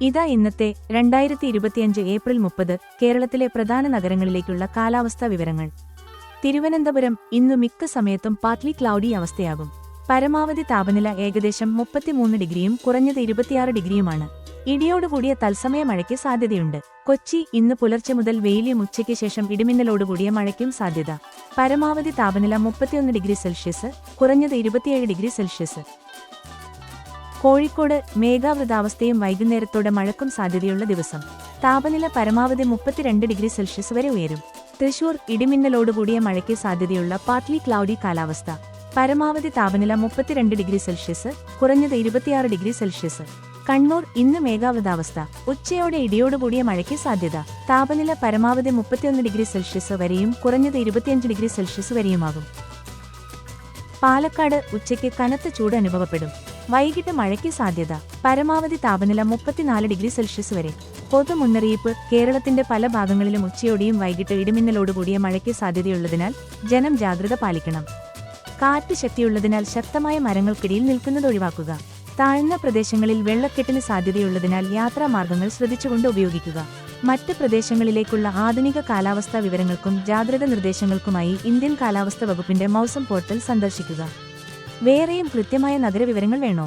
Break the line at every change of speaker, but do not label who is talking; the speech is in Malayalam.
ഇതാ ഇന്നത്തെ 2025 ഏപ്രിൽ 30 കേരളത്തിലെ പ്രധാന നഗരങ്ങളിലേക്കുള്ള കാലാവസ്ഥാ വിവരങ്ങൾ. തിരുവനന്തപുരം ഇന്നു മിക്ക സമയത്തും പാർട്ട്ലി ക്ലൗഡി അവസ്ഥയാകും. പരമാവധി താപനില ഏകദേശം 33 ഡിഗ്രിയും കുറഞ്ഞത് 26 ഡിഗ്രിയുമാണ്. ഇടിയോടുകൂടിയ തത്സമയ മഴയ്ക്ക് സാധ്യതയുണ്ട്. കൊച്ചി ഇന്ന് പുലർച്ചെ മുതൽ വെയിലും ഉച്ചയ്ക്ക് ശേഷം ഇടിമിന്നലോടുകൂടിയ മഴയ്ക്കും സാധ്യത. പരമാവധി താപനില 31 ഡിഗ്രി സെൽഷ്യസ്, കുറഞ്ഞത് 27 ഡിഗ്രി സെൽഷ്യസ്. കോഴിക്കോട് മേഘാവൃതാവസ്ഥയും വൈകുന്നേരത്തോടെ മഴയ്ക്കും സാധ്യതയുള്ള ദിവസം. താപനില പരമാവധി 32 ഡിഗ്രി സെൽഷ്യസ് വരെ ഉയരും. തൃശൂർ ഇടിമിന്നലോടുകൂടിയ മഴയ്ക്ക് സാധ്യതയുള്ള പാർട്ട്ലി ക്ലൗഡി കാലാവസ്ഥ. പരമാവധി താപനില 32 ഡിഗ്രി സെൽഷ്യസ്, കുറഞ്ഞത് 26 ഡിഗ്രി സെൽഷ്യസ്. കണ്ണൂർ ഇന്ന് മേഘാവൃതാവസ്ഥ, ഉച്ചയോടെ ഇടിയോടുകൂടിയ മഴയ്ക്ക് സാധ്യത. താപനില പരമാവധി 31 ഡിഗ്രി സെൽഷ്യസ് വരെയും കുറഞ്ഞത് 25 ഡിഗ്രി സെൽഷ്യസ് വരെയുമാകും. പാലക്കാട് ഉച്ചയ്ക്ക് കനത്ത ചൂട് അനുഭവപ്പെടും. വൈകിട്ട് മഴയ്ക്ക് സാധ്യത. പരമാവധി താപനില 34 ഡിഗ്രി സെൽഷ്യസ് വരെ. പൊതുമുന്നറിയിപ്പ്: കേരളത്തിന്റെ പല ഭാഗങ്ങളിലും ഉച്ചയോടെയും വൈകിട്ട് ഇടിമിന്നലോടുകൂടിയ മഴയ്ക്ക് സാധ്യതയുള്ളതിനാൽ ജനം ജാഗ്രത പാലിക്കണം. കാറ്റ് ശക്തിയുള്ളതിനാൽ ശക്തമായ മരങ്ങൾക്കിടയിൽ നിൽക്കുന്നത് ഒഴിവാക്കുക. താഴ്ന്ന പ്രദേശങ്ങളിൽ വെള്ളക്കെട്ടിന് സാധ്യതയുള്ളതിനാൽ യാത്രാമാർഗങ്ങൾ ശ്രദ്ധിച്ചുകൊണ്ട് ഉപയോഗിക്കുക. മറ്റ് പ്രദേശങ്ങളിലേക്കുള്ള ആധുനിക കാലാവസ്ഥാ വിവരങ്ങൾക്കും ജാഗ്രത നിർദ്ദേശങ്ങൾക്കുമായി ഇന്ത്യൻ കാലാവസ്ഥാ വകുപ്പിന്റെ മൗസം പോർട്ടൽ സന്ദർശിക്കുക. വേറെയും കൃത്യമായ നഗരവിവരങ്ങൾ വേണോ?